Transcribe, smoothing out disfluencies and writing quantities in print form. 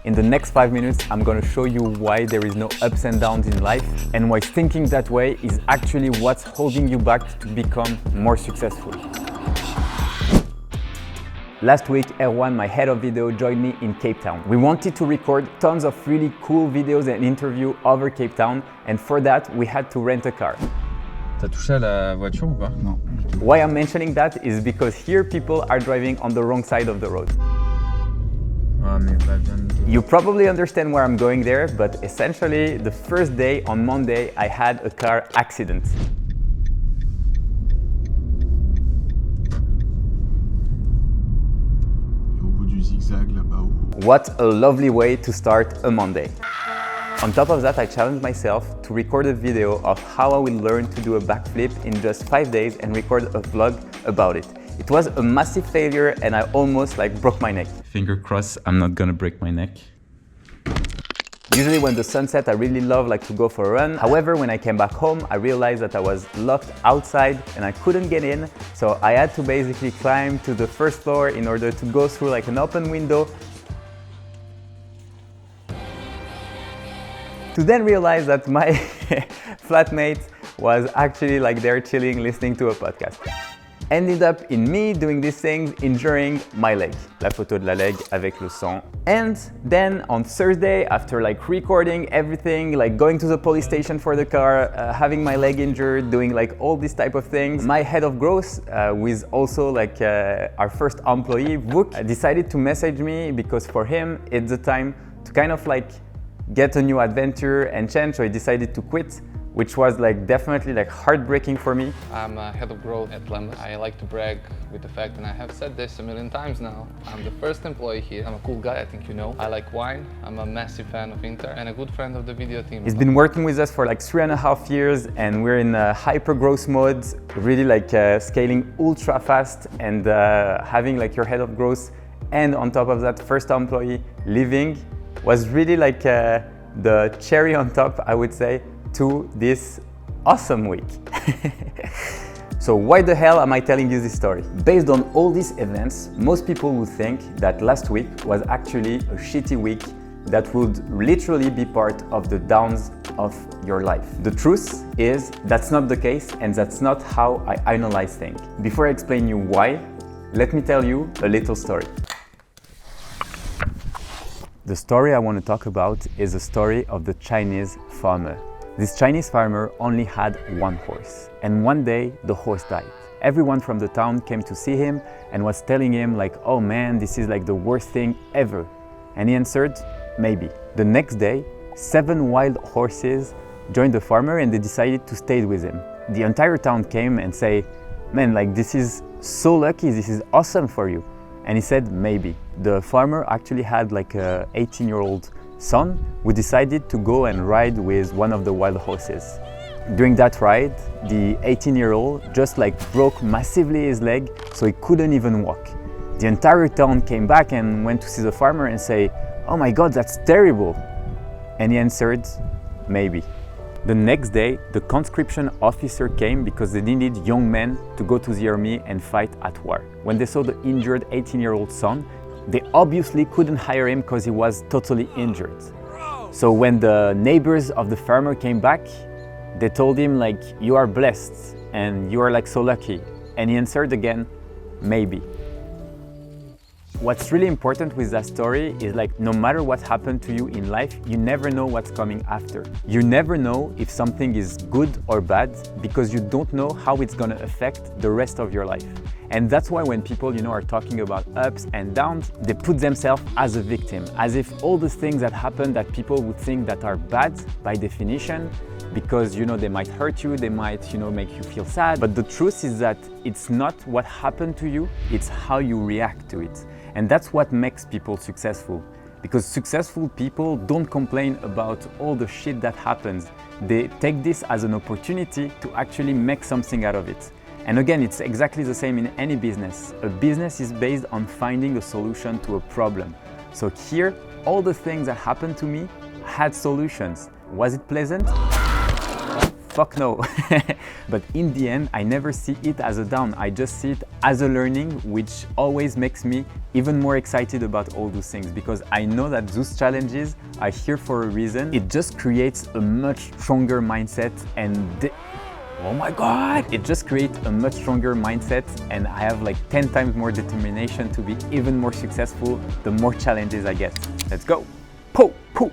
In the next 5 minutes, I'm gonna show you why there is no ups and downs in life and why thinking that way is actually what's holding you back to become more successful. Last week, Erwan, my head of video, joined me in Cape Town. We wanted to record tons of really cool videos and interviews over Cape Town, and for that, we had to rent a car. T'as touché à la voiture ou pas? Non. Why I'm mentioning that is because here people are driving on the wrong side of the road. Ah, mais va bien. You probably understand where I'm going there, but essentially, the first day on Monday, I had a car accident. Et au bout du zigzag là-bas où... What a lovely way to start a Monday. On top of that, I challenged myself to record a video of how I will learn to do a backflip in just 5 days and record a vlog about it. It was a massive failure and I almost broke my neck. Finger crossed, I'm not gonna break my neck. Usually when the sun sets, I really love to go for a run. However, when I came back home, I realized that I was locked outside and I couldn't get in. So I had to basically climb to the first floor in order to go through an open window. To then realize that my flatmate was actually there chilling, listening to a podcast. Ended up in me doing these things, injuring my leg. La photo de la leg avec le sang. And then on Thursday, after recording everything, going to the police station for the car, having my leg injured, doing all these type of things, my head of growth, with also our first employee, Vuk, decided to message me because for him, it's the time to kind of get a new adventure and change, so he decided to quit, which was definitely heartbreaking for me. I'm a head of growth at lemlist. I like to brag with the fact, and I have said this a million times now, I'm the first employee here. I'm a cool guy, I think you know. I like wine, I'm a massive fan of Inter, and a good friend of the video team. He's been working with us for 3.5 years, and we're in hyper growth mode, really scaling ultra fast and having your head of growth, and on top of that, first employee leaving was really the cherry on top, I would say, to this awesome week. So why the hell am I telling you this story? Based on all these events, most people would think that last week was actually a shitty week that would literally be part of the downs of your life. The truth is that's not the case, and that's not how I analyze things. Before I explain you why, let me tell you a little story. The story I want to talk about is the story of the Chinese farmer. This Chinese farmer only had one horse, and one day the horse died. Everyone from the town came to see him and was telling him oh man, this is the worst thing ever. And he answered, maybe. The next day, 7 wild horses joined the farmer and they decided to stay with him. The entire town came and say, man, this is so lucky, this is awesome for you. And he said, maybe. The farmer actually had a 18-year-old son who decided to go and ride with one of the wild horses. During that ride, the 18-year-old just broke massively his leg, so he couldn't even walk. The entire town came back and went to see the farmer and say, oh my God, that's terrible. And he answered, maybe. The next day, the conscription officer came because they needed young men to go to the army and fight at war. When they saw the injured 18-year-old son, they obviously couldn't hire him because he was totally injured. So when the neighbors of the farmer came back, they told him you are blessed and you are so lucky. And he answered again, maybe. What's really important with that story is no matter what happened to you in life, you never know what's coming after. You never know if something is good or bad because you don't know how it's gonna affect the rest of your life. And that's why when people, are talking about ups and downs, they put themselves as a victim, as if all the things that happen that people would think that are bad by definition, because they might hurt you, they might make you feel sad. But the truth is that it's not what happened to you, it's how you react to it. And that's what makes people successful. Because successful people don't complain about all the shit that happens. They take this as an opportunity to actually make something out of it. And again, it's exactly the same in any business. A business is based on finding a solution to a problem. So here, all the things that happened to me had solutions. Was it pleasant? fuck no. But in the end, I never see it as a down. I just see it as a learning, which always makes me even more excited about all those things, because I know that those challenges are here for a reason. It just creates a much stronger mindset and oh my God! It just creates a much stronger mindset, and I have like 10 times more determination to be even more successful the more challenges I get. Let's go! Po! Po!